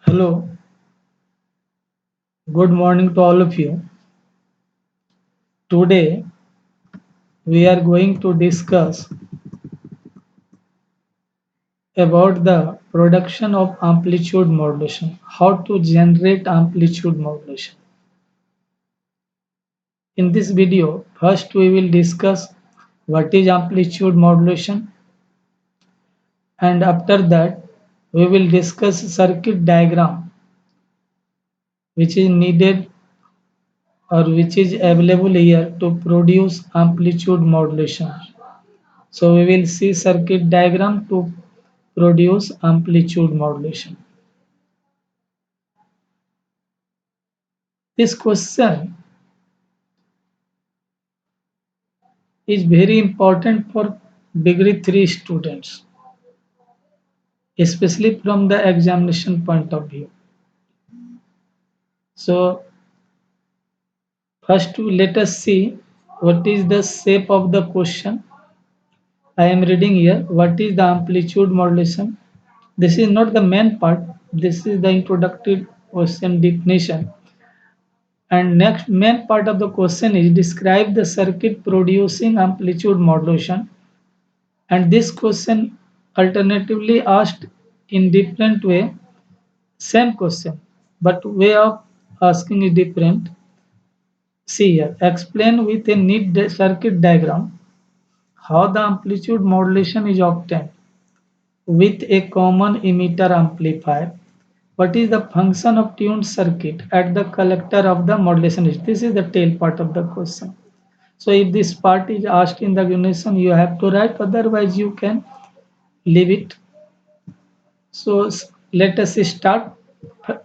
Hello, good morning to all of you. Today we are going to discuss about the production of amplitude modulation, how to generate amplitude modulation. In this video, first we will discuss what is amplitude modulation, and after that we will discuss circuit diagram which is needed or which is available here to produce amplitude modulation. So we will see circuit diagram to produce amplitude modulation. This question is very important for degree 3 students, especially from the examination point of view. So first let us see what is the shape of the question. I am reading here what is the amplitude modulation. This is not the main part, this is the introductory question definition. And next main part of the question is describe the circuit producing amplitude modulation. And this question alternatively asked in different way, same question, but way of asking is different. See here, explain with a neat circuit diagram how the amplitude modulation is obtained with a common emitter amplifier. What is the function of tuned circuit at the collector of the modulation? This is the tail part of the question. So if this part is asked in the examination, you have to write, otherwise you can leave it. So let us start.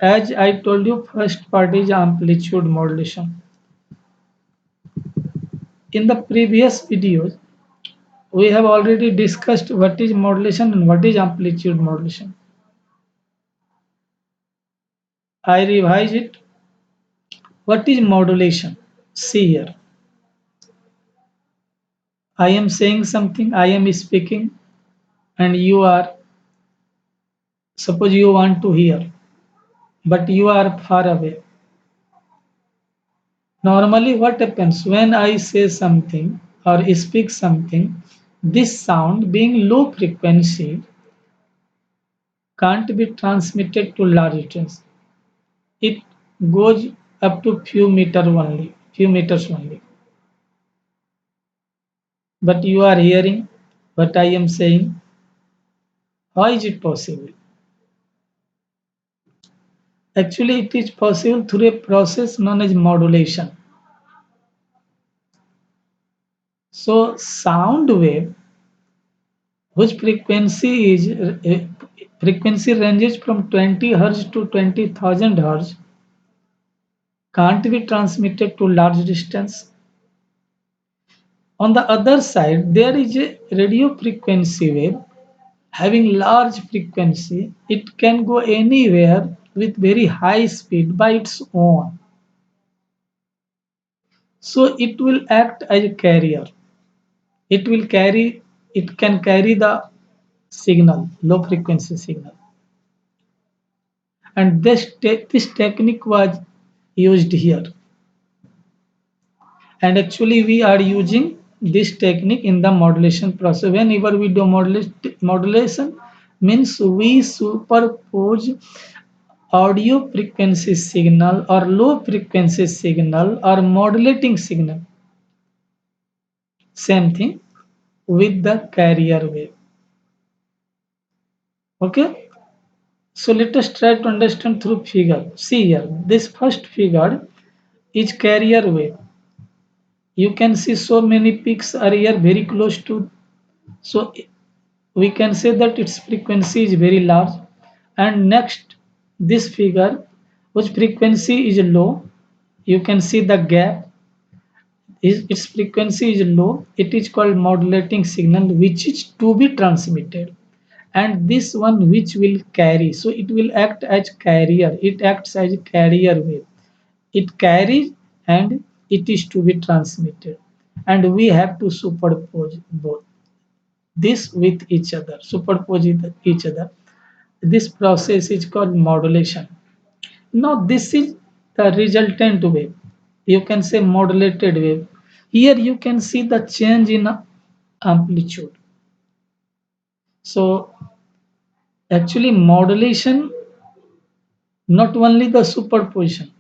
As I told you, first part is amplitude modulation. In the previous videos, we have already discussed what is modulation and what is amplitude modulation. I revise it. What is modulation? See here. I am saying something, I am speaking, and you are, suppose you want to hear, but you are far away. Normally, what happens when I say something or speak something, this sound being low frequency can't be transmitted to large distance. It goes up to few meters only. But you are hearing what I am saying. How is it possible? Actually, it is possible through a process known as modulation. So, sound wave whose frequency ranges from 20 Hz to 20,000 Hz can't be transmitted to large distance. On the other side, there is a radio frequency wave having large frequency. It can go anywhere with very high speed by its own. So it will act as a carrier. It will carry, it can carry the signal, low frequency signal. And this technique was used here. And actually we are using this technique in the modulation process. Whenever we do modulation means we superpose audio frequency signal or low frequency signal or modulating signal, same thing, with the carrier wave. Okay, so let us try to understand through figure. See here, this first figure is carrier wave. You can see so many peaks are here very close to, so we can say that its frequency is very large. And next, this figure whose frequency is low, you can see the gap is its frequency is low. It is called modulating signal which is to be transmitted, and this one which will carry, so it will act as carrier, it acts as carrier wave. It carries and it is to be transmitted, and we have to superpose both this with each other, superpose each other. This process is called modulation. Now this is the resultant wave. You can say modulated wave. Here you can see the change in amplitude. So actually modulation, not only the superposition,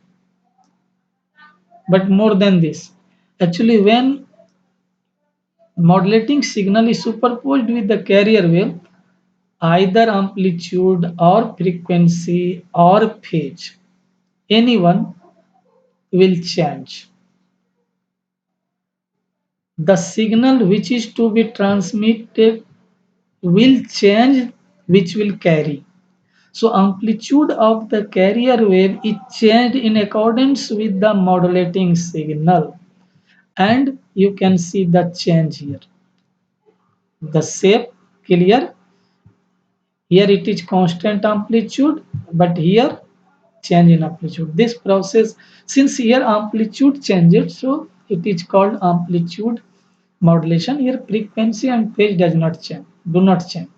but more than this. Actually when modulating signal is superposed with the carrier wave, either amplitude or frequency or phase, anyone will change. The signal which is to be transmitted will change, which will carry. So amplitude of the carrier wave is changed in accordance with the modulating signal, and you can see the change here. The shape clear. Here it is constant amplitude, but here change in amplitude. This process, since here amplitude changes, so it is called amplitude modulation. Here frequency and phase does not change, do not change.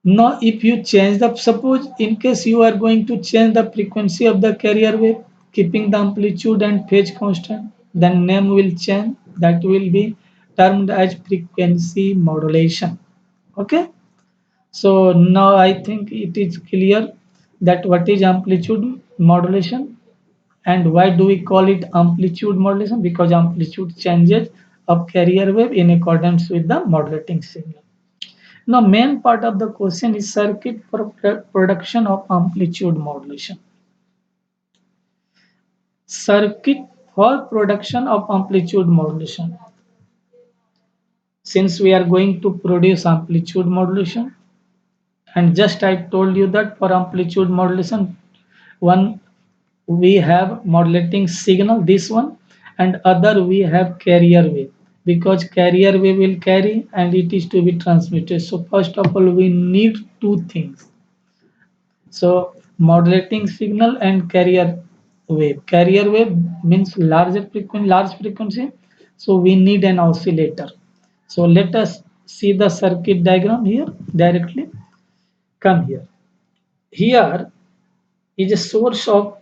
Now, if you change the, suppose in case you are going to change the frequency of the carrier wave, keeping the amplitude and phase constant, then name will change. That will be termed as frequency modulation. Okay. So now I think it is clear that what is amplitude modulation and why do we call it amplitude modulation? Because amplitude changes of carrier wave in accordance with the modulating signal. Now, main part of the question is circuit for production of amplitude modulation. Circuit for production of amplitude modulation. Since we are going to produce amplitude modulation, and just I told you that for amplitude modulation, one we have modulating signal, this one, and other we have carrier wave, because carrier wave will carry and it is to be transmitted. So first of all we need two things. So modulating signal and carrier wave. Carrier wave means large frequency. So we need an oscillator. So let us see the circuit diagram here directly. Come here. Here is a source of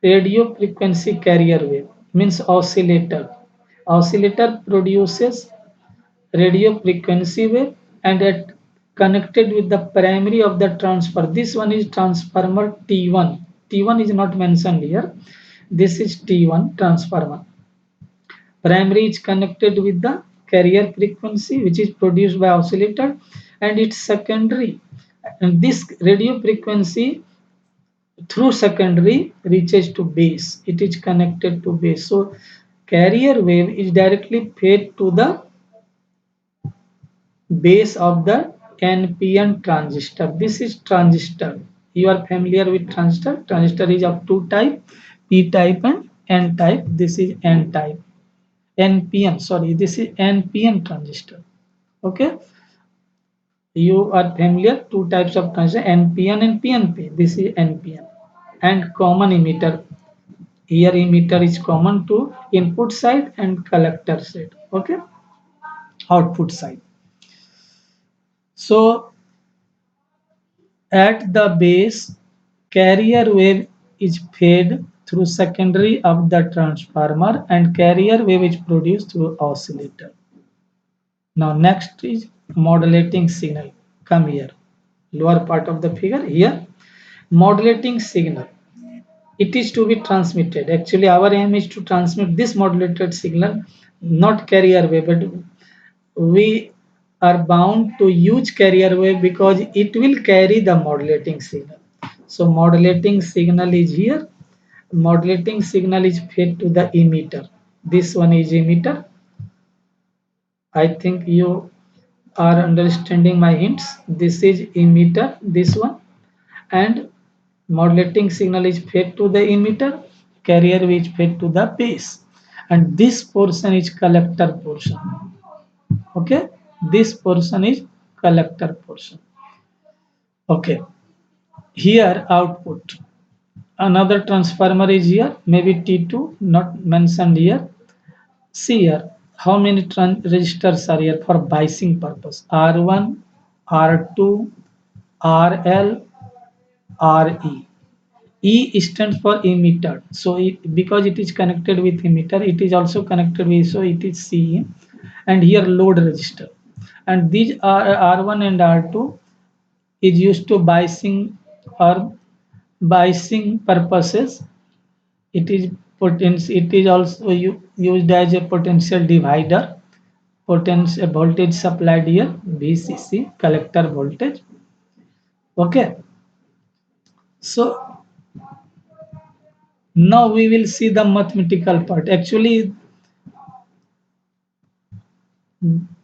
radio frequency carrier wave, means oscillator. Oscillator produces radio frequency wave and it connected with the primary of the transfer. This one is transformer T1. T1 is not mentioned here. This is T1 transformer. Primary is connected with the carrier frequency which is produced by oscillator, and its secondary, and this radio frequency through secondary reaches to base. It is connected to base. So carrier wave is directly fed to the base of the NPN transistor. This is transistor. You are familiar with transistor. Transistor is of two type, P type and N type. This is N type. NPN, sorry, this is NPN transistor. Okay. You are familiar, two types of transistor, NPN and PNP. This is NPN. And common emitter. Here emitter is common to input side and collector side. Okay. Output side. So at the base, carrier wave is fed through secondary of the transformer and carrier wave is produced through oscillator. Now next is modulating signal. Come here. Lower part of the figure here. Modulating signal. It is to be transmitted. Actually our aim is to transmit this modulated signal, not carrier wave, but we are bound to use carrier wave because it will carry the modulating signal. So modulating signal is here. Modulating signal is fed to the emitter. This one is emitter. I think you are understanding my hints. This is emitter, this one, and modulating signal is fed to the emitter, carrier is fed to the base, and this portion is collector portion. Okay, this portion is collector portion. Okay, here output, another transformer is here, maybe T2, not mentioned here. See here how many resistors are here for biasing purpose, R1, R2, RL, RE. E stands for emitter. So because it is connected with emitter, it is also connected with, so it is CE. And here load register. And these are R1 and R2 is used to biasing or biasing purposes. It is it is also used as a potential divider, potential voltage supplied here, VCC, collector voltage. Okay, so now we will see the mathematical part. Actually,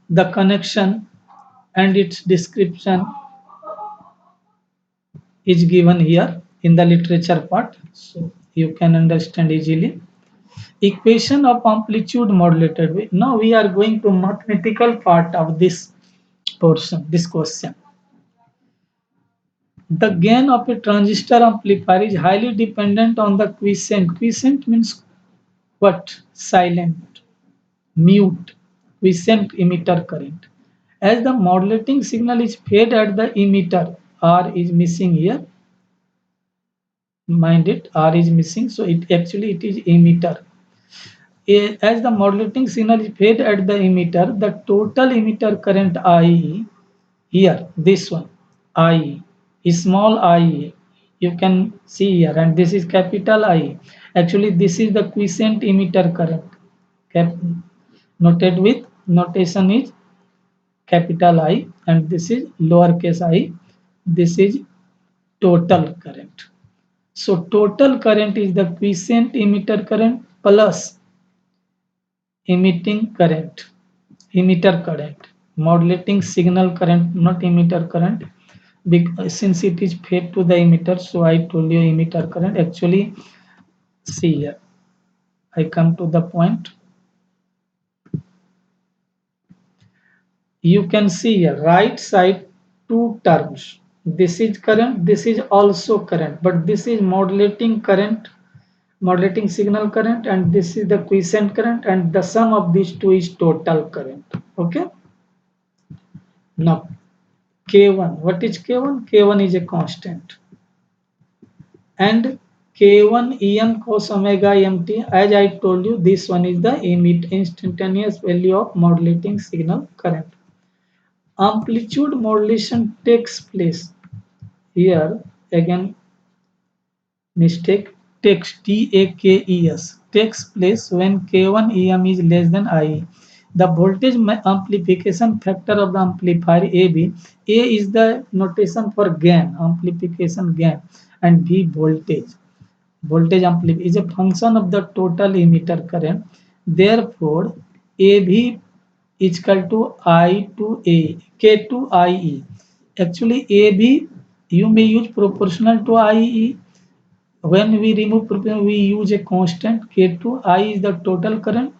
the connection and its description is given here in the literature part, so you can understand easily. Equation of amplitude modulated. Now we are going to mathematical part of this portion, this question. The gain of a transistor amplifier is highly dependent on the quiescent. Quiescent means what? Silent, mute, quiescent emitter current. As the modulating signal is fed at the emitter, R is missing here. Mind it, R is missing, so it is emitter. As the modulating signal is fed at the emitter, the total emitter current IE, here, this one, IE, is small IE, you can see here, and this is capital I. Actually, this is the quiescent emitter current. Cap, noted with notation is capital I, and this is lowercase I. This is total current. So total current is the quiescent emitter current plus emitting current, emitter current, modulating signal current, not emitter current, because since it is fed to the emitter, so I told you emitter current. Actually, see here, I come to the point. You can see here, right side, two terms. This is current, this is also current, but this is modulating current, modulating signal current, and this is the quiescent current, and the sum of these two is total current. Okay, now K1, what is K1? K1 is a constant, and K1 Em cos omega mt, as I told you, this one is the instantaneous value of modulating signal current. Amplitude modulation takes place here, again mistake, takes, takes, takes place when K1 Em is less than IE. The voltage amplification factor of the amplifier AB, A is the notation for gain, amplification gain, and V voltage. Voltage amplification is a function of the total emitter current. Therefore, AB is equal to I to A, K to IE. Actually, AB you may use proportional to IE. When we remove proportional, we use a constant K2. I is the total current.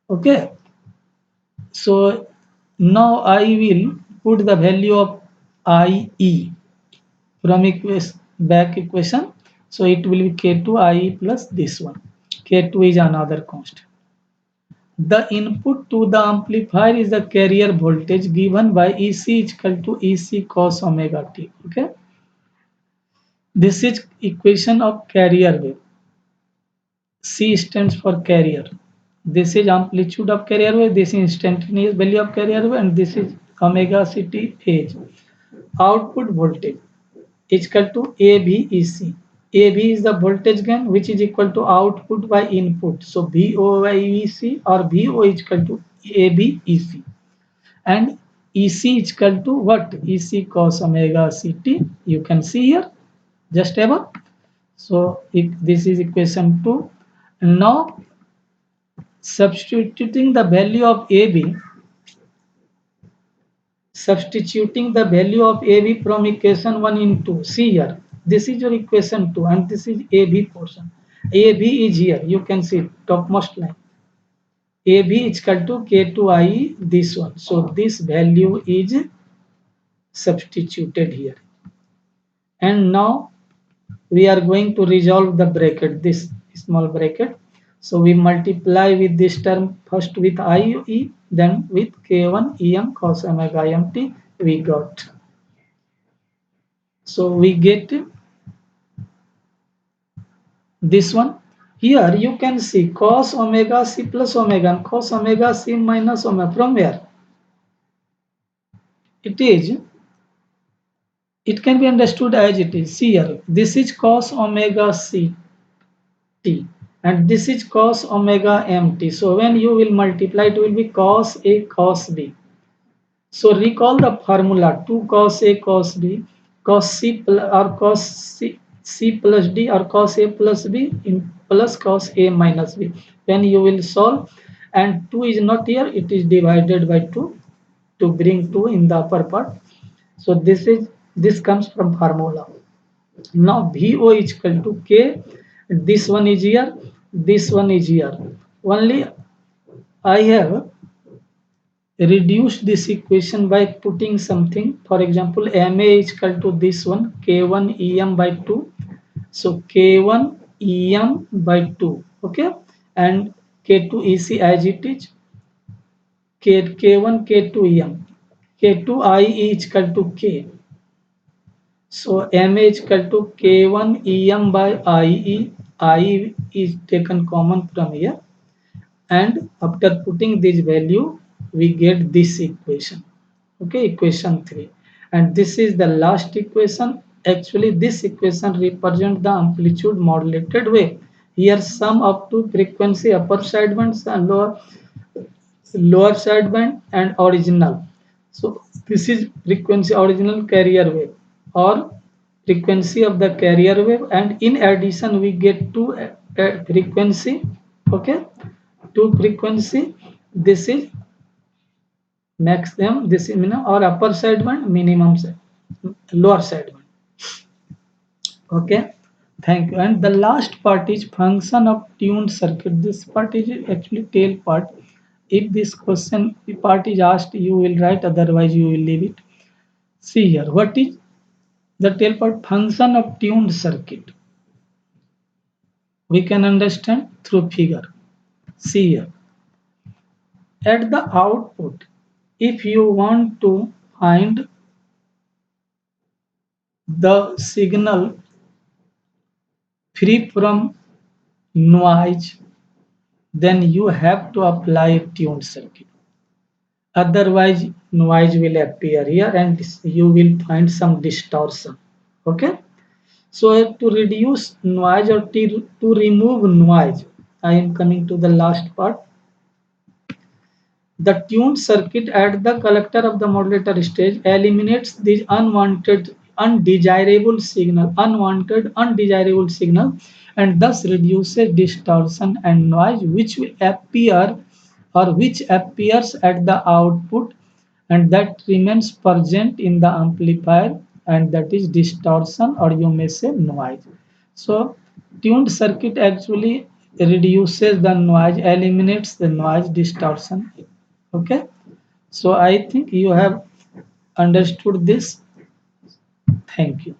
Okay. So now I will put the value of IE from back equation. So it will be K2 IE plus this one. K2 is another constant. The input to the amplifier is the carrier voltage given by EC is equal to EC cos omega t. Okay. This is equation of carrier wave. C stands for carrier. This is amplitude of carrier wave, this is instantaneous value of carrier wave, and this is omega ct phase. Output voltage is equal to AVEC. AV is the voltage gain, which is equal to output by input. So VO by EC, or VO is equal to AVEC. And EC is equal to what? EC cos omega ct. You can see here, just above. So this is equation 2. Now substituting the value of AB, substituting the value of AB from equation 1 into, see here, this is your equation 2 and this is AB portion. AB is here, you can see topmost line. AB is equal to K2IE, this one. So this value is substituted here. And now we are going to resolve the bracket, this small bracket. So we multiply with this term first with IE, then with K1 Em cos omega mt we got. So we get this one. Here you can see cos omega c plus omega and cos omega c minus omega. From where? It is, it can be understood as it is. See here, this is cos omega c t and this is cos omega mt. So when you will multiply, it will be cos a cos b. So recall the formula 2 cos a cos b cos c or cos c plus d or cos a plus b in plus cos a minus b. When you will solve and 2 is not here, it is divided by 2 to bring 2 in the upper part. So this comes from formula. Now VO is equal to K. This one is here. This one is here. Only I have reduced this equation by putting something. For example, MA is equal to this one K1 EM by 2. So K1 EM by 2. Okay. And K2 EC as it is. K1 K2 EM. K2 IE is equal to K. So M is equal to K1 EM by IE. IE is taken common from here. And after putting this value, we get this equation. Okay, equation 3. And this is the last equation. Actually, this equation represents the amplitude modulated wave. Here, sum up to frequency upper sideband and lower sideband and original. So this is frequency original carrier wave or frequency of the carrier wave, and in addition we get two frequency. Okay, two frequency. This is maximum, this is minimum or upper sideband, minimum side, lower sideband. Okay, thank you. And the last part is function of tuned circuit. This part is actually tail part. If this question part is asked, you will write, otherwise you will leave it. See here, what is the tail part? Function of tuned circuit. We can understand through figure. See here, at the output, if you want to find the signal free from noise, then you have to apply a tuned circuit. Otherwise, noise will appear here and you will find some distortion. Okay. So to reduce noise or to remove noise, I am coming to the last part. The tuned circuit at the collector of the modulator stage eliminates these undesirable signal, and thus reduces distortion and noise which will appear or which appears at the output and that remains present in the amplifier, and that is distortion or you may say noise. So tuned circuit actually reduces the noise, eliminates the noise distortion. Okay, so I think you have understood this. Thank you.